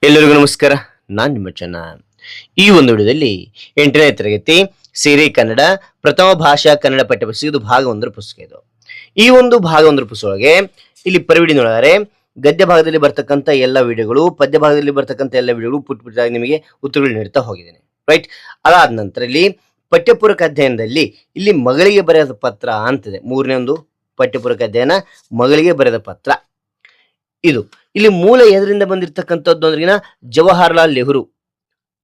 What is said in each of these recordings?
ಎಲ್ಲರಿಗೂ ನಮಸ್ಕಾರ. ನಾನು ನಿಮ್ಮ ಚೆನ್ನ. ಈ ಒಂದು ವಿಡಿಯೋದಲ್ಲಿ 8ನೇ ತರಗತಿ ಸಿರಿ ಕನ್ನಡ ಪ್ರಥಮ ಭಾಷಾ ಕನ್ನಡ ಪಠ್ಯಪುಸ್ತಕ ಇದು ಭಾಗ 1 ಪುಸ್ತಕ. ಇದು ಈ ಒಂದು ಭಾಗ 1 ಪುಸ್ತಕದೊಳಗೆ ಇಲ್ಲಿ ಪರಿವಿಡಿ ನೋಡಿದರೆ ಗದ್ಯ ಭಾಗದಲ್ಲಿ ಬರ್ತಕ್ಕಂಥ ಎಲ್ಲ ವಿಡಿಯೋಗಳು, ಪದ್ಯ ಭಾಗದಲ್ಲಿ ಬರ್ತಕ್ಕಂಥ ಎಲ್ಲ ವಿಡಿಯೋಗಳು ಪುಟ್ ಪುಟ್ಟದಾಗಿ ನಿಮಗೆ ಉತ್ತರಗಳು ನೀಡ್ತಾ ಹೋಗಿದ್ದೇನೆ. ರೈಟ್. ಅದಾದ ನಂತರ ಇಲ್ಲಿ ಪಠ್ಯಪೂರಕ ಅಧ್ಯಯನದಲ್ಲಿ ಇಲ್ಲಿ ಮಗಳಿಗೆ ಬರೆದ ಪತ್ರ ಅಂತಿದೆ. 3ನೇ ಒಂದು ಪಠ್ಯಪೂರಕ ಅಧ್ಯಯನ ಮಗಳಿಗೆ ಬರೆದ ಪತ್ರ. ಇದು ಇಲ್ಲಿ ಮೂಲ ಎದರಿಂದ ಬಂದಿರತಕ್ಕಂಥದ್ದು ಅಂದ್ರಿಗಿನ ಜವಾಹರ್ಲಾಲ್ ನೆಹರು.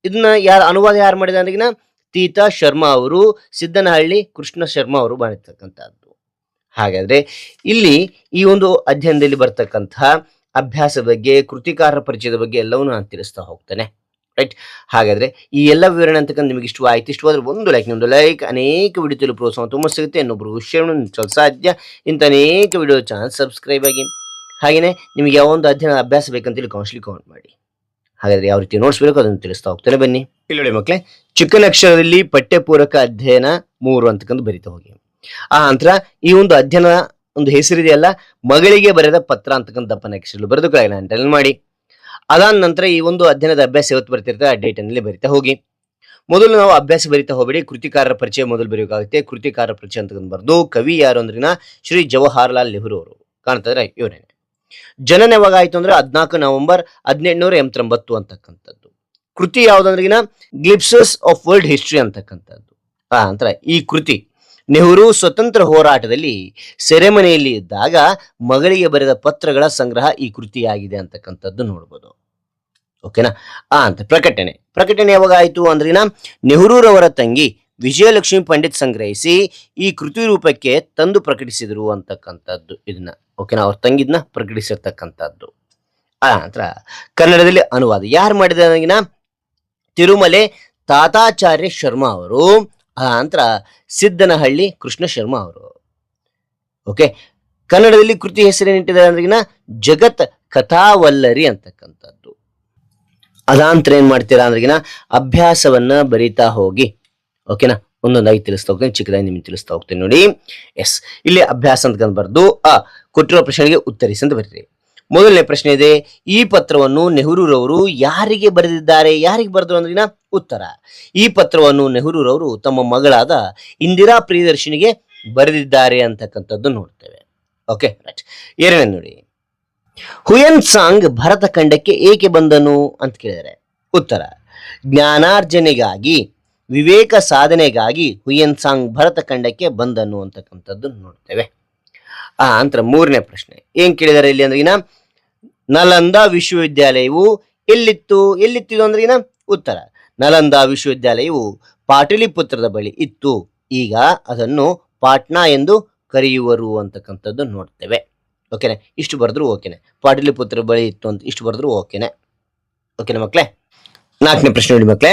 ಇದನ್ನ ಅನುವಾದ ಯಾರು ಮಾಡಿದ ಅಂದ್ರಿಗಿನ ತೀತಾ ಶರ್ಮಾ ಅವರು, ಸಿದ್ದನಹಳ್ಳಿ ಕೃಷ್ಣ ಶರ್ಮಾ ಅವರು ಮಾಡಿರ್ತಕ್ಕಂಥದ್ದು. ಹಾಗಾದ್ರೆ ಇಲ್ಲಿ ಈ ಒಂದು ಅಧ್ಯಯನದಲ್ಲಿ ಬರ್ತಕ್ಕಂತಹ ಅಭ್ಯಾಸ ಬಗ್ಗೆ, ಕೃತಿಕಾರರ ಪರಿಚಯದ ಬಗ್ಗೆ ಎಲ್ಲವನ್ನೂ ನಾನು ತಿಳಿಸ್ತಾ ಹೋಗ್ತೇನೆ. ರೈಟ್. ಹಾಗಾದ್ರೆ ಈ ಎಲ್ಲ ವಿವರಣೆ ಅಂತಕ್ಕಂಥ ನಿಮಗೆ ಇಷ್ಟವಾಯ್ತು. ಇಷ್ಟವಾದ್ರೆ ಒಂದು ಲೈಕ್, ನಿಮ್ದು ಲೈಕ್ ಅನೇಕ ವಿಡಿಯೋ ತಿಳಿದು ಪ್ರೋತ್ಸಾಹ ತುಂಬ ಸಿಗುತ್ತೆ. ಇನ್ನೊಬ್ರು ಶೇರ್ ಸಾಧ್ಯ. ಇಂಥ ಅನೇಕ ವಿಡಿಯೋ ಚಾನಲ್ ಸಬ್ಸ್ಕ್ರೈಬ್ ಆಗಿ. ಹಾಗೆಯೇ ನಿಮಗೆ ಯಾವ ಒಂದು ಅಧ್ಯಯನ ಅಭ್ಯಾಸ ಬೇಕಂತೇಳಿ ಕಾಮೆಂಟ್ ಮಾಡಿ. ಹಾಗಾದ್ರೆ ಯಾವ ರೀತಿ ನೋಟ್ಸ್ ಬೇಕು ಅದನ್ನು ತಿಳಿಸ್ತಾ ಹೋಗ್ತೇನೆ, ಬನ್ನಿ. ಇಲ್ಲಿ ನೋಡಿ ಮಕ್ಕಳೇ, ಚಿಕ್ಕನ ಅಕ್ಷರದಲ್ಲಿ ಪಠ್ಯಪೂರಕ ಅಧ್ಯಯನ 3 ಅಂತಕ್ಕಂಥ ಬರಿತಾ ಹೋಗಿ. ಆ ನಂತರ ಈ ಒಂದು ಅಧ್ಯಯನ ಒಂದು ಹೆಸರಿದೆಯಲ್ಲ, ಮಗಳಿಗೆ ಬರೆದ ಪತ್ರ ಅಂತಕ್ಕಂಥ ದಪ್ಪನ ಅಕ್ಷರದಲ್ಲಿ ಬರೆದುಕೊಳ್ಳಿ, ಅಂಟಲ್ ಮಾಡಿ. ಅದಾದ ನಂತರ ಈ ಒಂದು ಅಧ್ಯಯನದ ಅಭ್ಯಾಸ ಯಾವತ್ತು ಬರ್ತಿರ್ತಾರೆ ಆ ಡೇಟ್ ಅನ್ನಲ್ಲಿ ಬರಿತಾ ಹೋಗಿ. ಮೊದಲು ನಾವು ಅಭ್ಯಾಸ ಬರಿತಾ ಹೋಗಬೇಡಿ, ಕೃತಿಕಾರರ ಪರಿಚಯ ಮೊದಲು ಬರೆಯೋಕ್ಕಾಗುತ್ತೆ. ಕೃತಿಕಾರರ ಪರಿಚಯ ಅಂತಕ್ಕಂಥ ಬರ್ದು ಕವಿ ಯಾರು ಅಂದ್ರಿನ ಶ್ರೀ ಜವಾಹರ್ಲಾಲ್ ನೆಹರು ಅವರು. ಕಾಣ್ತದ್ರೆ ಇವರೇನೆ. ಜನನ ಯಾವಾಗ ಆಯ್ತು ಅಂದ್ರೆ 14 ನವೆಂಬರ್ 1889 ಅಂತಕ್ಕಂಥದ್ದು. ಕೃತಿ ಯಾವ್ದಂದ್ರಿಗಿನ ಗ್ಲಿಪ್ಸಸ್ ಆಫ್ ವರ್ಲ್ಡ್ ಹಿಸ್ಟ್ರಿ ಅಂತಕ್ಕಂಥದ್ದು. ನಂತರ ಈ ಕೃತಿ ನೆಹರು ಸ್ವತಂತ್ರ ಹೋರಾಟದಲ್ಲಿ ಸೆರೆಮನೆಯಲ್ಲಿ ಇದ್ದಾಗ ಮಗಳಿಗೆ ಬರೆದ ಪತ್ರಗಳ ಸಂಗ್ರಹ ಈ ಕೃತಿಯಾಗಿದೆ ಅಂತಕ್ಕಂಥದ್ದು ನೋಡ್ಬೋದು. ಓಕೆನಾ. ಅಂತ ಪ್ರಕಟಣೆ ಯಾವಾಗ ಆಯ್ತು ಅಂದ್ರಿನ ನೆಹರೂರವರ ತಂಗಿ ವಿಜಯಲಕ್ಷ್ಮಿ ಪಂಡಿತ್ ಸಂಗ್ರಹಿಸಿ ಈ ಕೃತಿ ರೂಪಕ್ಕೆ ತಂದು ಪ್ರಕಟಿಸಿದರು ಅಂತಕ್ಕಂಥದ್ದು ಇದನ್ನ. ಓಕೆನಾ. ಅವ್ರ ತಂಗಿದ್ನ ಪ್ರಕಟಿಸಿರ್ತಕ್ಕಂಥದ್ದು. ನಂತರ ಕನ್ನಡದಲ್ಲಿ ಅನುವಾದ ಯಾರು ಮಾಡಿದ ತಿರುಮಲೆ ತಾತಾಚಾರ್ಯ ಶರ್ಮಾ ಅವರು. ನಂತರ ಸಿದ್ದನಹಳ್ಳಿ ಕೃಷ್ಣ ಶರ್ಮಾ ಅವರು. ಓಕೆ. ಕನ್ನಡದಲ್ಲಿ ಕೃತಿ ಹೆಸರೇನಿಟ್ಟಿದ್ದಾರೆ ಅಂದ್ರಿಗಿನ ಜಗತ್ ಕಥಾವಲ್ಲರಿ ಅಂತಕ್ಕಂಥದ್ದು. ಅದಾಂತರ ಏನ್ ಮಾಡ್ತೀರಾ ಅಂದ್ರಿಗಿನ ಅಭ್ಯಾಸವನ್ನ ಬರಿತಾ ಹೋಗಿ. ಓಕೆನಾ. ಒಂದೊಂದಾಗಿ ತಿಳಿಸ್ತಾ ಹೋಗ್ತೇನೆ, ಚಿಕ್ಕದಾಗಿ ನಿಮ್ಗೆ ತಿಳಿಸ್ತಾ ಹೋಗ್ತೇನೆ ನೋಡಿ. ಎಸ್, ಇಲ್ಲಿ ಅಭ್ಯಾಸ ಅಂತ ಬರ್ದು ಕೊಟ್ಟಿರೋ ಪ್ರಶ್ನೆಗೆ ಉತ್ತರಿಸಿ ಅಂತ ಬರೀರಿ. ಮೊದಲನೇ ಪ್ರಶ್ನೆ ಇದೆ, ಈ ಪತ್ರವನ್ನು ನೆಹರೂರವರು ಯಾರಿಗೆ ಬರೆದಿದ್ದಾರೆ? ಯಾರಿಗೆ ಬರೆದ್ರು ಅಂದ್ರಿನ ಉತ್ತರ, ಈ ಪತ್ರವನ್ನು ನೆಹರೂರವರು ತಮ್ಮ ಮಗಳಾದ ಇಂದಿರಾ ಪ್ರಿಯದರ್ಶಿನಿಗೆ ಬರೆದಿದ್ದಾರೆ ಅಂತಕ್ಕಂಥದ್ದು ನೋಡ್ತೇವೆ. Okay, right. ಎರಡನೇ ನೋಡಿ, ಹುಯನ್ ಸಾಂಗ್ ಭರತ ಖಂಡಕ್ಕೆ ಏಕೆ ಬಂದನು ಅಂತ ಕೇಳಿದರೆ ಉತ್ತರ, ಜ್ಞಾನಾರ್ಜನೆಗಾಗಿ, ವಿವೇಕ ಸಾಧನೆಗಾಗಿ ಹುಯನ್ ಸಾಂಗ್ ಭರತ ಖಂಡಕ್ಕೆ ಬಂದನು ಅಂತಕ್ಕಂಥದ್ದು ನೋಡ್ತೇವೆ. ನಂತರ ಮೂರನೇ ಪ್ರಶ್ನೆ ಏನ್ ಕೇಳಿದಾರೆ ಇಲ್ಲಿ ಅಂದ್ರಿಗಿನ ನಲಂದಾ ವಿಶ್ವವಿದ್ಯಾಲಯವು ಎಲ್ಲಿತ್ತು ಅಂದ್ರಿಗಿನ ಉತ್ತರ, ನಲಂದಾ ವಿಶ್ವವಿದ್ಯಾಲಯವು ಪಾಟಲಿಪುತ್ರದ ಬಳಿ ಇತ್ತು, ಈಗ ಅದನ್ನು ಪಾಟ್ನಾ ಎಂದು ಕರೆಯುವರು ಅಂತಕ್ಕಂಥದ್ದು ನೋಡ್ತೇವೆ. ಓಕೆನೆ. ಇಷ್ಟು ಬರೆದ್ರು ಓಕೆನೆ. ಪಾಟಲಿಪುತ್ರ ಬಳಿ ಇತ್ತು ಅಂತ ಇಷ್ಟು ಬರೆದ್ರು ಓಕೆನೆ. ಓಕೆನಾ ಮಕ್ಕಳೇ. ನಾಲ್ಕನೇ ಪ್ರಶ್ನೆ ನೋಡಿ ಮಕ್ಕಳೇ,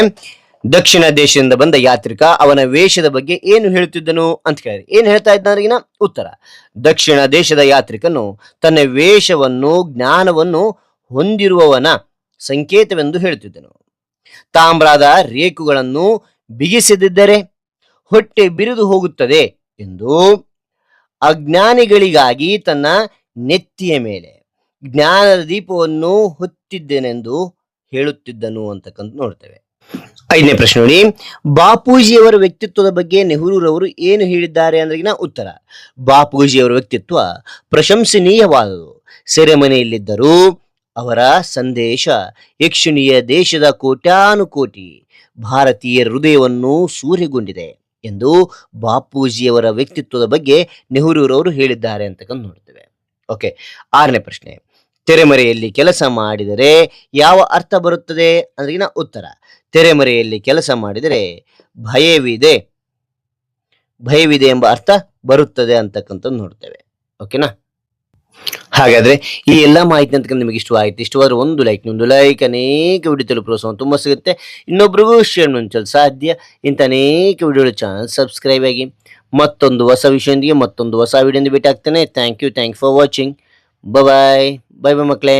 ದಕ್ಷಿಣ ದೇಶದಿಂದ ಬಂದ ಯಾತ್ರಿಕ ಅವನ ವೇಷದ ಬಗ್ಗೆ ಏನು ಹೇಳುತ್ತಿದ್ದನು ಅಂತ ಕೇಳಿದ್ರೆ ಏನ್ ಹೇಳ್ತಾ ಇದ್ದಾರಿಗಿನ ಉತ್ತರ, ದಕ್ಷಿಣ ದೇಶದ ಯಾತ್ರಿಕನು ತನ್ನ ವೇಷವನ್ನು, ಜ್ಞಾನವನ್ನು ಹೊಂದಿರುವವನ ಸಂಕೇತವೆಂದು ಹೇಳುತ್ತಿದ್ದನು. ತಾಮ್ರದ ರೇಖುಗಳನ್ನು ಬಿಗಿಸದಿದ್ದರೆ ಹೊಟ್ಟೆ ಬಿರಿದು ಹೋಗುತ್ತದೆ ಎಂದು ಅಜ್ಞಾನಿಗಳಿಗಾಗಿ ತನ್ನ ನೆತ್ತಿಯ ಮೇಲೆ ಜ್ಞಾನದ ದೀಪವನ್ನು ಹೊತ್ತಿದ್ದೇನೆಂದು ಹೇಳುತ್ತಿದ್ದನು ಅಂತಕ್ಕಂಥ ನೋಡ್ತೇವೆ. ಐದನೇ ಪ್ರಶ್ನೆ ನೋಡಿ, ಬಾಪೂಜಿಯವರ ವ್ಯಕ್ತಿತ್ವದ ಬಗ್ಗೆ ನೆಹರೂರವರು ಏನು ಹೇಳಿದ್ದಾರೆ ಅಂದ್ರಿಗಿನ ಉತ್ತರ, ಬಾಪೂಜಿಯವರ ವ್ಯಕ್ತಿತ್ವ ಪ್ರಶಂಸನೀಯವಾದುದು. ಸೆರೆಮನೆಯಲ್ಲಿದ್ದರೂ ಅವರ ಸಂದೇಶ ಯಕ್ಷಣೀಯ ದೇಶದ ಕೋಟ್ಯಾನುಕೋಟಿ ಭಾರತೀಯರ ಹೃದಯವನ್ನು ಸೂರೆಗೊಂಡಿದೆ ಎಂದು ಬಾಪೂಜಿಯವರ ವ್ಯಕ್ತಿತ್ವದ ಬಗ್ಗೆ ನೆಹರೂರವರು ಹೇಳಿದ್ದಾರೆ ಅಂತಕ್ಕಂಥ ನೋಡ್ತೇವೆ. ಓಕೆ. ಆರನೇ ಪ್ರಶ್ನೆ, ತೆರೆಮರೆಯಲ್ಲಿ ಕೆಲಸ ಮಾಡಿದರೆ ಯಾವ ಅರ್ಥ ಬರುತ್ತದೆ ಅಂದ್ರಿಗಿನ ಉತ್ತರ, ತೆರೆಮರೆಯಲ್ಲಿ ಕೆಲಸ ಮಾಡಿದರೆ ಭಯವಿದೆ ಎಂಬ ಅರ್ಥ ಬರುತ್ತದೆ ಅಂತಕ್ಕಂಥದ್ದು ನೋಡ್ತೇವೆ. ಓಕೆನಾ. ಹಾಗಾದ್ರೆ ಈ ಎಲ್ಲ ಮಾಹಿತಿ ಅಂತಕ್ಕಂಥ ನಿಮಗೆ ಇಷ್ಟವಾದ್ರೆ ಒಂದು ಲೈಕ್, ನಿಮ್ದು ಲೈಕ್ ಅನೇಕ ವಿಡಿಯೋ ತಲುಪಲು ಪ್ರೋತ್ಸಾಹ ತುಂಬ ಸಿಗುತ್ತೆ. ಇನ್ನೊಬ್ರಿಗೂ ಶೇರ್ ಮಾಡಲು ಸಾಧ್ಯ. ಇಂಥ ಅನೇಕ ವಿಡಿಯೋ ಚಾನಲ್ ಸಬ್ಸ್ಕ್ರೈಬ್ ಆಗಿ. ಮತ್ತೊಂದು ಹೊಸ ವಿಷಯದೊಂದಿಗೆ ಮತ್ತೊಂದು ಹೊಸ ವಿಡಿಯೋದಿಂದ ಭೇಟಿ ಆಗ್ತೇನೆ. Thank you for watching. Bye ಮಕ್ಕಳೇ.